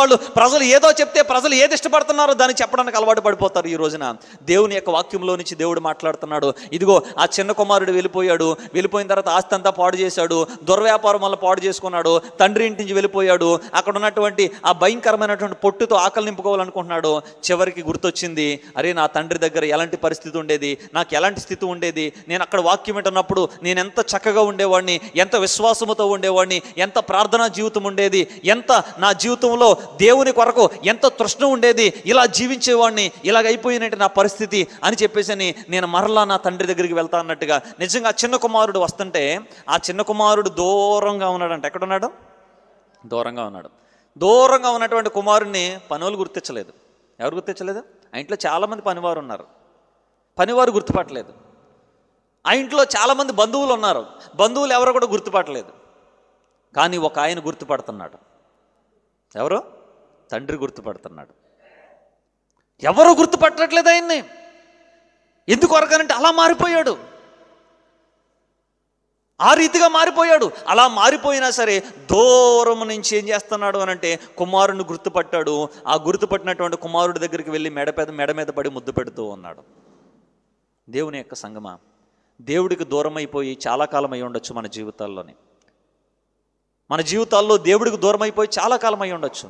వాళ్ళు ప్రజలు ఏదో చెప్తే ప్రజలు ఏది ఇష్టపడుతున్నారో దాన్ని చెప్పడానికి అలవాటు పడిపోతారు. ఈ రోజున దేవుని యొక్క వాక్యంలో నుంచి దేవుడు మాట్లాడుతున్నాడు. ఇదిగో ఆ చిన్న కుమారుడు వెళ్ళిపోయాడు, వెళ్ళిపోయిన తర్వాత ఆస్తి అంతా పాడు చేశాడు, దుర్వ్యాపారం వల్ల పాడు చేసుకున్నాడు, తండ్రి ఇంటి నుంచి వెళ్ళిపోయాడు, అక్కడ ఉన్నటువంటి ఆ భయంకరమైనటువంటి పొట్టుతో ఆకలి నింపుకోవాలనుకుంటున్నాడు. చివరికి గుర్తొచ్చింది, అరే నా తండ్రి దగ్గర ఎలాంటి పరిస్థితి ఉండేది, నాకు ఎలాంటి స్థితి ఉండేది, నేను అక్కడ వాక్యం వింటున్నప్పుడు నేను ఎంత చక్కగా ఉండేవాడిని, ఎంత విశ్వాసముతో ఉండేవాడిని, ఎంత ప్రార్థనా జీవితం ఉండేది, ఎంత నా జీవితంలో దేవుని కొరకు ఎంత తృష్ణ ఉండేది, ఇలా జీవించేవాడిని, ఇలాగైపోయినట్టు నా పరిస్థితి అని చెప్పేసి నేను మరలా నా తండ్రి దగ్గరికి వెళ్తా అన్నట్టుగా. నిజంగా చిన్న కుమారుడు వస్తుంటే ఆ చిన్న కుమారుడు దూరంగా ఉన్నాడంట. ఎక్కడున్నాడు? దూరంగా ఉన్నాడు. దూరంగా ఉన్నటువంటి కుమారుడిని పనులు గుర్తించలేదు. ఎవరు గుర్తించలేదు? ఆ ఇంట్లో చాలామంది పనివారు ఉన్నారు, పనివారు గుర్తుపట్టలేదు. ఆ ఇంట్లో చాలామంది బంధువులు ఉన్నారు, బంధువులు ఎవరు కూడా గుర్తుపట్టలేదు. కానీ ఒక ఆయన గుర్తుపడుతున్నాడు. ఎవరు? తండ్రి గుర్తుపడుతున్నాడు. ఎవరు గుర్తుపట్టట్లేదు ఆయన్ని. ఎందుకు అరగనంటే అలా మారిపోయాడు, ఆ రీతిగా మారిపోయాడు. అలా మారిపోయినా సరే దూరం నుంచి ఏం చేస్తున్నాడు అని అంటే కుమారుడిని గుర్తుపట్టాడు. ఆ గుర్తుపట్టినటువంటి కుమారుడి దగ్గరికి వెళ్ళి మెడ మీద పడి ముద్దు పెడుతూ ఉన్నాడు. దేవుని యొక్క సంగమా, దేవుడికి దూరం అయిపోయి చాలా కాలం అయి ఉండొచ్చు మన జీవితాల్లోని. మన జీవితాల్లో దేవుడికి దూరం అయిపోయి చాలా కాలం అయి ఉండొచ్చు.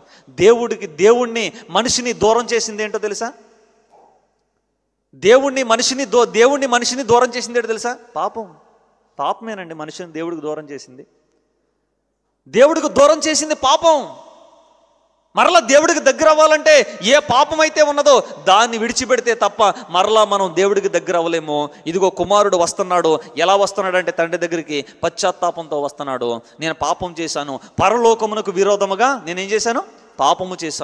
దేవుణ్ణి మనిషిని దూరం చేసింది ఏంటో తెలుసా? దేవుణ్ణి మనిషిని దూరం చేసింది ఏంటో తెలుసా? పాపమేనండి మనిషిని దేవుడికి దూరం చేసింది. దేవుడికి దూరం చేసింది పాపం. మరలా దేవుడికి దగ్గర అవ్వాలంటే ఏ పాపం అయితే ఉన్నదో దాన్ని విడిచిపెడితే తప్ప మరలా మనం దేవుడికి దగ్గర అవ్వలేము. ఇదిగో కుమారుడు వస్తున్నాడు. ఎలా వస్తున్నాడంటే తండ్రి దగ్గరికి పశ్చాత్తాపంతో వస్తున్నాడు. నేను పాపం చేశాను, పరలోకమునకు విరోధముగా నేనేం చేశాను? పాపము చేశాను.